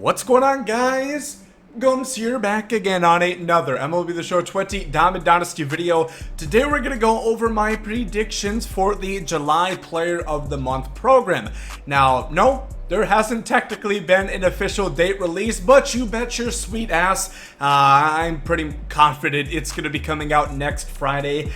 What's going on, guys? Gomes here, back again on another MLB The Show 20 Diamond Dynasty video. Today we're going to go over my predictions for the July Player of the Month program. Now, no, there hasn't technically been an official date released, but you bet your sweet ass, I'm pretty confident it's going to be coming out next Friday,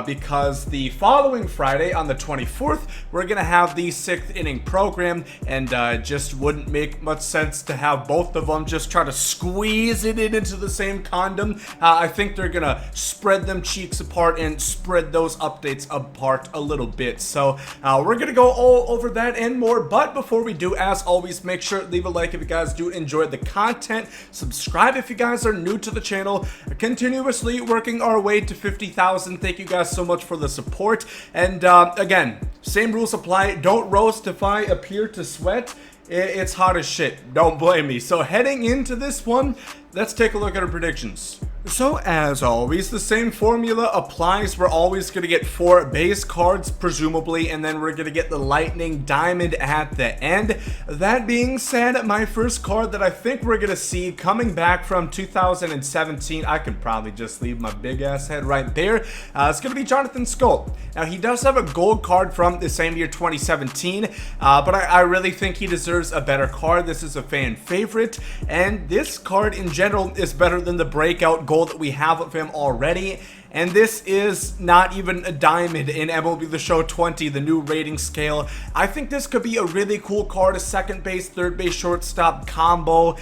because the following Friday, on the 24th, we're going to have the 6th inning program, and just wouldn't make much sense to have both of them just try to squeeze it into the same condom. I think they're going to spread them cheeks apart and spread those updates apart a little bit. So we're going to go all over that and more, but before we do, as always, make sure to leave a like if you guys do enjoy the content. Subscribe if you guys are new to the channel. Continuously working our way to 50,000. Thank you guys so much for the support. And again, same rules apply. Don't roast if I appear to sweat. It's hot as shit. Don't blame me. So heading into this one, let's take a look at our predictions. So as always, the same formula applies. We're always going to get 4 base cards, presumably, and then we're going to get the Lightning Diamond at the end. That being said, my first card that I think we're going to see coming back from 2017, I could probably just leave my big ass head right there. It's going to be Jonathan Scope. Now, he does have a gold card from the same year, 2017, but I really think he deserves a better card. This is a fan favorite, and this card in general is better than the breakout gold that we have of him already. And this is not even a diamond in MLB The Show 20, the new rating scale. I think this could be a really cool card, a second base, third base, shortstop combo,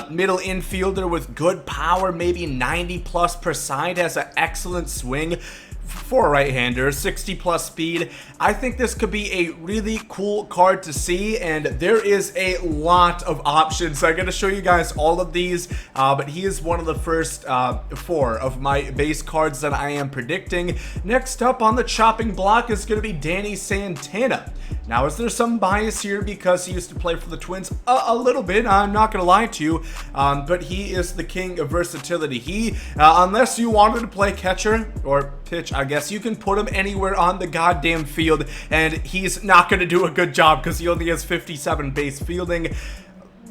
middle infielder with good power, maybe 90 plus per side, has an excellent swing. For a right-hander, 60 plus speed. I think this could be a really cool card to see, and there is a lot of options. I'm going to show you guys all of these, but he is one of the first 4 of my base cards that I am predicting. Next up on the chopping block is going to be Danny Santana. Now, is there some bias here because he used to play for the Twins? A little bit, I'm not going to lie to you, but he is the king of versatility. He, unless you wanted to play catcher or pitch, I guess you can put him anywhere on the goddamn field, and he's not going to do a good job because he only has 57 base fielding.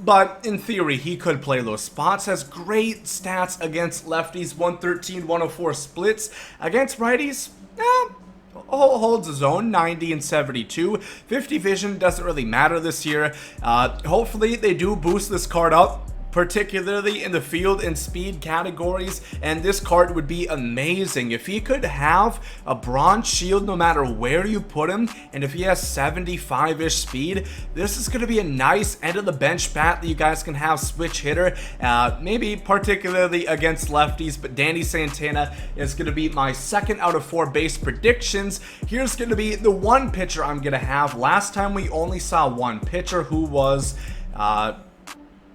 But in theory, he could play those spots. Has great stats against lefties, 113, 104 splits. Against righties, holds his own, 90 and 72. 50 vision doesn't really matter this year. Hopefully they do boost this card up, particularly in the field and speed categories, and this card would be amazing if he could have a bronze shield no matter where you put him, and if he has 75-ish speed, this is going to be a nice end of the bench bat that you guys can have switch hitter, maybe particularly against lefties. But Danny Santana is going to be my 2nd out of 4 base predictions. Here's going to be the one pitcher I'm going to have. Last time we only saw one pitcher, who was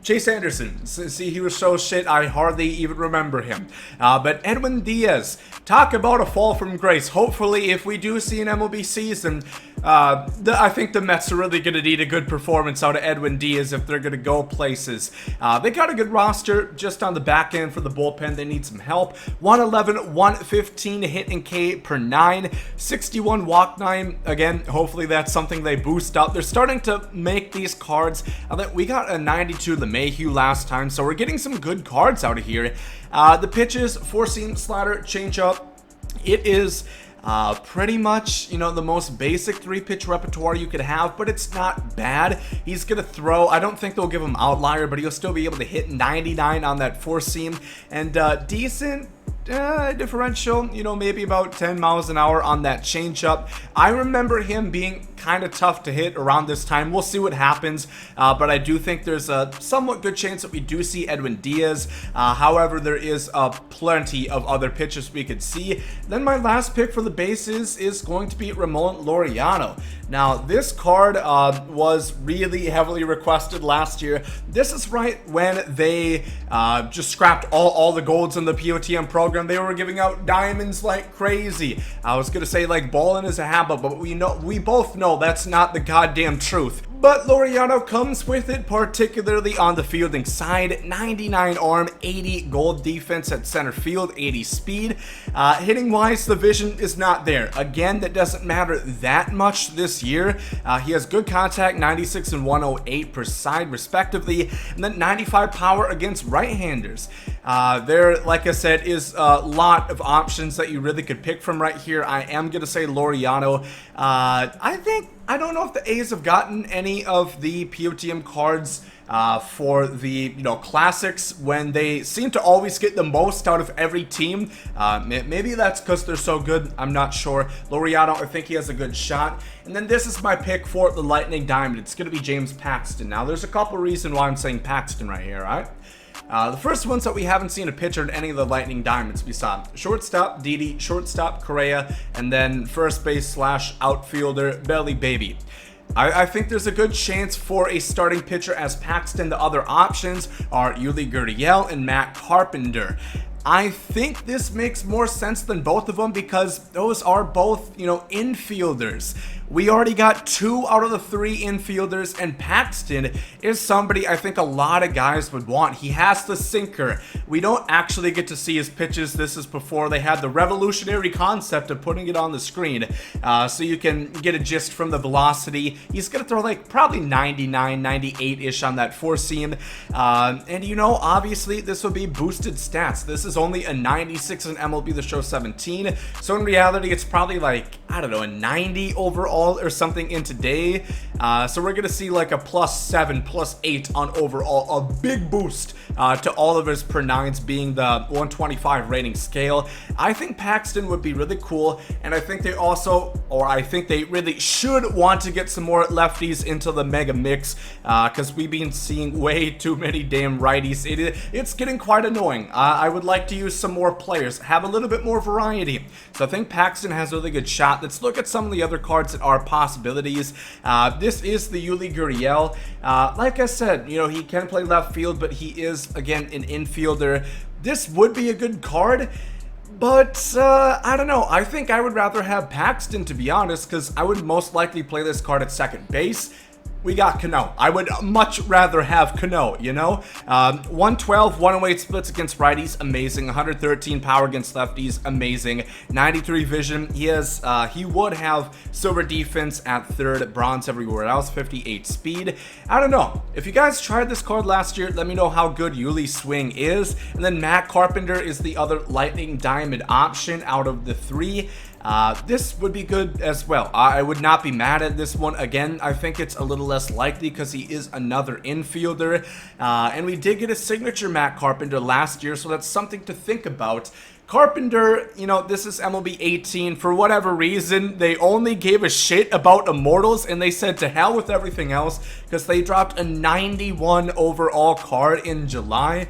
Chase Anderson. See, he was so shit, I hardly even remember him. But Edwin Diaz, talk about a fall from grace. Hopefully, if we do see an MLB season, I think the Mets are really going to need a good performance out of Edwin Diaz if they're going to go places. They got a good roster just on the back end for the bullpen. They need some help. 111, 115 hit and K per 9, 61 walk 9. Again, hopefully that's something they boost up. They're starting to make these cards. We got a 92 LeMahieu last time, so we're getting some good cards out of here. The pitches, 4-seam slider, changeup. It is pretty much, you know, the most basic 3-pitch repertoire you could have, but it's not bad. He's gonna throw, I don't think they'll give him outlier, but he'll still be able to hit 99 on that 4-seam, and decent differential, you know, maybe about 10 miles an hour on that changeup. I remember him being kind of tough to hit around this time. We'll see what happens, but I do think there's a somewhat good chance that we do see Edwin Diaz. However, there is plenty of other pitchers we could see. Then my last pick for the bases is going to be Ramon Laureano. Now, this card was really heavily requested last year. This is right when they just scrapped all the golds in the POTM program. They were giving out diamonds like crazy. I was gonna say like balling is a habit, but we both know that's not the goddamn truth. But Laureano comes with it, particularly on the fielding side. 99 arm, 80 gold defense at center field, 80 speed. Hitting wise, the vision is not there. Again, that doesn't matter that much this year. He has good contact, 96 and 108 per side respectively, and then 95 power against right-handers. There, like I said, is a lot of options that you really could pick from right here. I am going to say Laureano. I don't know if the A's have gotten any of the POTM cards for the, classics, when they seem to always get the most out of every team. Maybe that's because they're so good. I'm not sure. Laureano, I think he has a good shot. And then this is my pick for the Lightning Diamond. It's going to be James Paxton. Now, there's a couple reasons why I'm saying Paxton right here, all right? The first one's that we haven't seen a pitcher in any of the Lightning Diamonds. We saw shortstop Didi, shortstop Correa, and then first base / outfielder Belly Baby. I think there's a good chance for a starting pitcher as Paxton. The other options are Yuli Gurriel and Matt Carpenter. I think this makes more sense than both of them because those are both, infielders. We already got 2 out of the 3 infielders, and Paxton is somebody I think a lot of guys would want. He has the sinker. We don't actually get to see his pitches. This is before they had the revolutionary concept of putting it on the screen, so you can get a gist from the velocity. He's going to throw like probably 99, 98-ish on that 4-seam, and obviously this will be boosted stats. This is only a 96 in MLB The Show 17, so in reality it's probably like, I don't know, a 90 overall or something in today. So we're gonna see like a +7, +8 on overall, a big boost to all of his per nines being the 125 rating scale. I think Paxton would be really cool, and I think they also, or I think they really should want to get some more lefties into the mega mix, because we've been seeing way too many damn righties. It's getting quite annoying. I would like to use some more players, have a little bit more variety. So I think Paxton has a really good shot. Let's look at some of the other cards that are possibilities. This is the Yuli Gurriel. Like I said, he can play left field, but he is, again, an infielder. This would be a good card, but I don't know. I think I would rather have Paxton, to be honest, because I would most likely play this card at second base. We got Cano. I would much rather have Cano, 112, 108 splits against righties, amazing. 113 power against lefties, amazing. 93 vision. He would have silver defense at third, bronze everywhere else, 58 speed. I don't know. If you guys tried this card last year, let me know how good Yuli's swing is. And then Matt Carpenter is the other Lightning Diamond option out of the 3. This would be good as well. I would not be mad at this one. Again, I think it's a little less likely because he is another infielder. And we did get a signature Matt Carpenter last year, so that's something to think about. Carpenter, this is MLB 18. For whatever reason, they only gave a shit about Immortals, and they said to hell with everything else because they dropped a 91 overall card in July.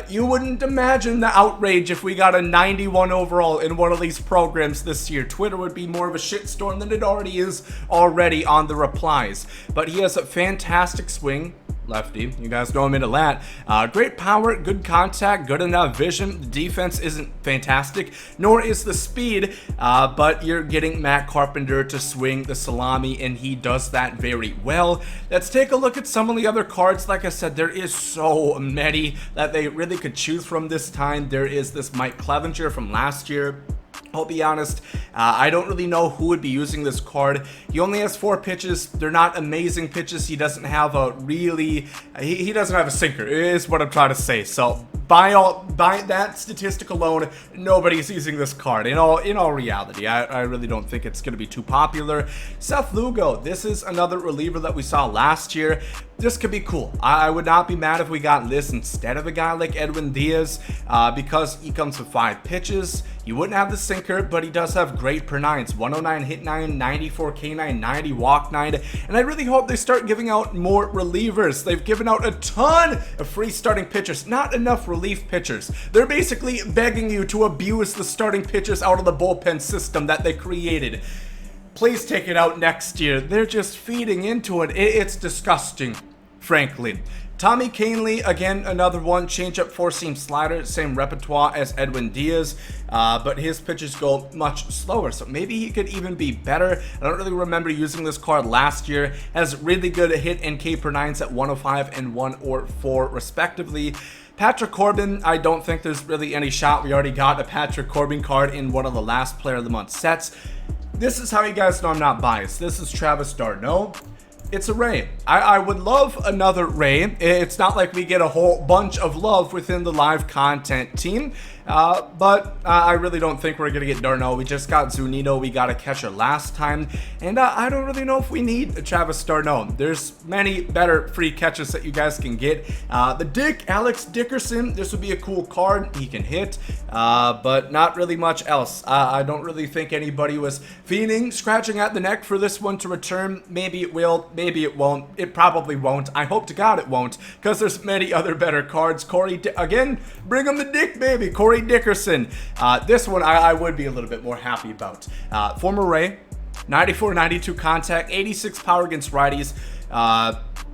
You wouldn't imagine the outrage if we got a 91 overall in one of these programs this year. Twitter would be more of a shitstorm than it already is already on the replies. But he has a fantastic swing. Lefty, you guys know him into that. Great power, good contact, good enough vision. The defense isn't fantastic, nor is the speed, but you're getting Matt Carpenter to swing the salami, and he does that very well. Let's take a look at some of the other cards. Like I said, there is so many that they really could choose from this time. There is this Mike Clevenger from last year. I'll be honest, I don't really know who would be using this card. He only has 4 pitches. They're not amazing pitches. He doesn't have a really, he doesn't have a sinker, is what I'm trying to say. So by that statistic alone, nobody's using this card. In all reality, I really don't think it's going to be too popular. Seth Lugo, this is another reliever that we saw last year. This could be cool. I would not be mad if we got this instead of a guy like Edwin Diaz, because he comes with 5 pitches. You wouldn't have the sinker, but he does have great per nines. 109 hit 9, 94 K9, 90 walk 9. And I really hope they start giving out more relievers. They've given out a ton of free starting pitchers, not enough relief pitchers. They're basically begging you to abuse the starting pitchers out of the bullpen system that they created. Please take it out next year. They're just feeding into it. It's disgusting, frankly. Tommy Kahnle, again, another one, changeup, four-seam slider, same repertoire as Edwin Diaz, but his pitches go much slower, so maybe he could even be better. I don't really remember using this card last year. Has really good hit and K per 9s at 105 and 104 respectively. Patrick Corbin, I don't think there's really any shot. We already got a Patrick Corbin card in one of the last Player of the Month sets. This is how you guys know I'm not biased. This is Travis d'Arnaud. It's a Ray. I would love another Ray. It's not like we get a whole bunch of love within the live content team. But I really don't think we're going to get d'Arnaud. We just got Zunino. We got a catcher last time. And I don't really know if we need a Travis d'Arnaud. There's many better free catches that you guys can get. Alex Dickerson. This would be a cool card. He can hit. But not really much else. I don't really think anybody was fiending, scratching at the neck for this one to return. Maybe it will. Maybe it won't. It probably won't. I hope to God it won't. Because there's many other better cards. Again, bring him the dick, baby. Corey Dickerson. This one I would be a little bit more happy about. Former Ray, 94-92 contact, 86 power against righties.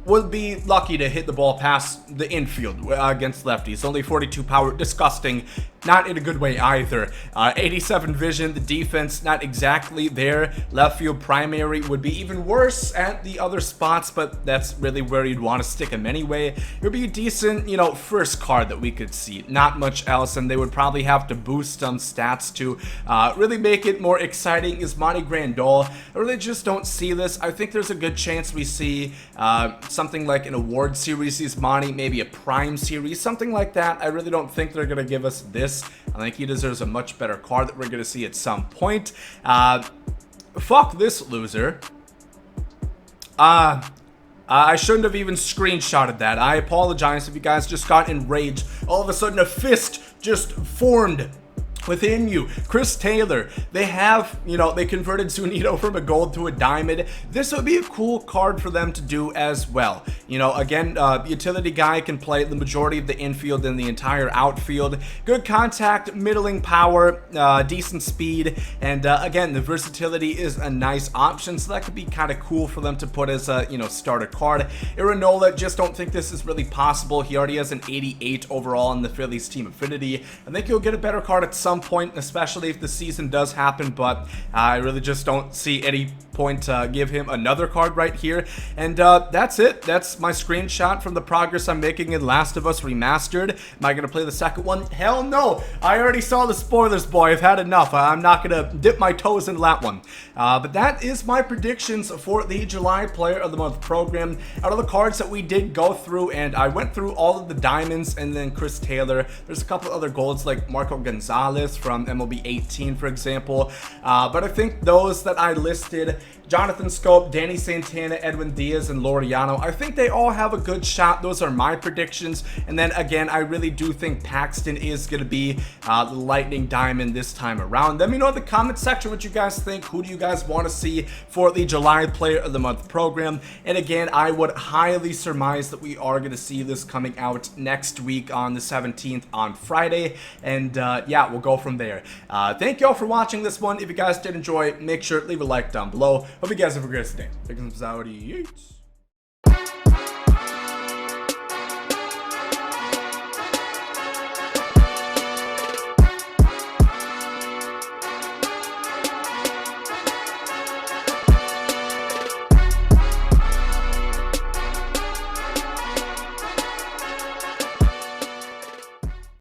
Would be lucky to hit the ball past the infield against lefties. Only 42 power, disgusting. Not in a good way either. 87 vision, the defense not exactly there. Left field primary would be even worse at the other spots, but that's really where you'd want to stick him anyway. It would be a decent, first card that we could see. Not much else, and they would probably have to boost some stats to really make it more exciting. Is Monty Grandal? I really just don't see this. I think there's a good chance we see something like an award series is Monty, maybe a prime series, something like that. I really don't think they're going to give us this. I think he deserves a much better card that we're going to see at some point. Fuck this loser. I shouldn't have even screenshotted that. I apologize if you guys just got enraged. All of a sudden a fist just formed within you. Chris Taylor, they have, they converted Zunino from a gold to a diamond. This would be a cool card for them to do as well. Again, utility guy can play the majority of the infield and the entire outfield. Good contact, middling power, decent speed, and again, the versatility is a nice option, so that could be kind of cool for them to put as a, starter card. Irinola, just don't think this is really possible. He already has an 88 overall in the Phillies team affinity. I think he'll get a better card at some point, especially if the season does happen, but I really just don't see any point to give him another card right here. And that's it. That's my screenshot from the progress I'm making in Last of Us Remastered. Am I going to play the second one? Hell no. I already saw the spoilers, boy. I've had enough. I'm not going to dip my toes into that one. But that is my predictions for the July Player of the Month program. Out of the cards that we did go through, and I went through all of the diamonds and then Chris Taylor. There's a couple other golds like Marco Gonzalez from MLB 18, for example. But I think those that I listed, Jonathan Scope, Danny Santana, Edwin Diaz, and Laureano, I think they all have a good shot. Those are my predictions. And then again, I really do think Paxton is going to be the Lightning Diamond this time around. Let me know in the comment section what you guys think. Who do you guys want to see for the July Player of the Month program? And again, I would highly surmise that we are going to see this coming out next week on the 17th on Friday. And yeah, we'll go from there. Thank you all for watching this one. If you guys did enjoy, make sure to leave a like down below. Hope you guys have a great day. Take some out.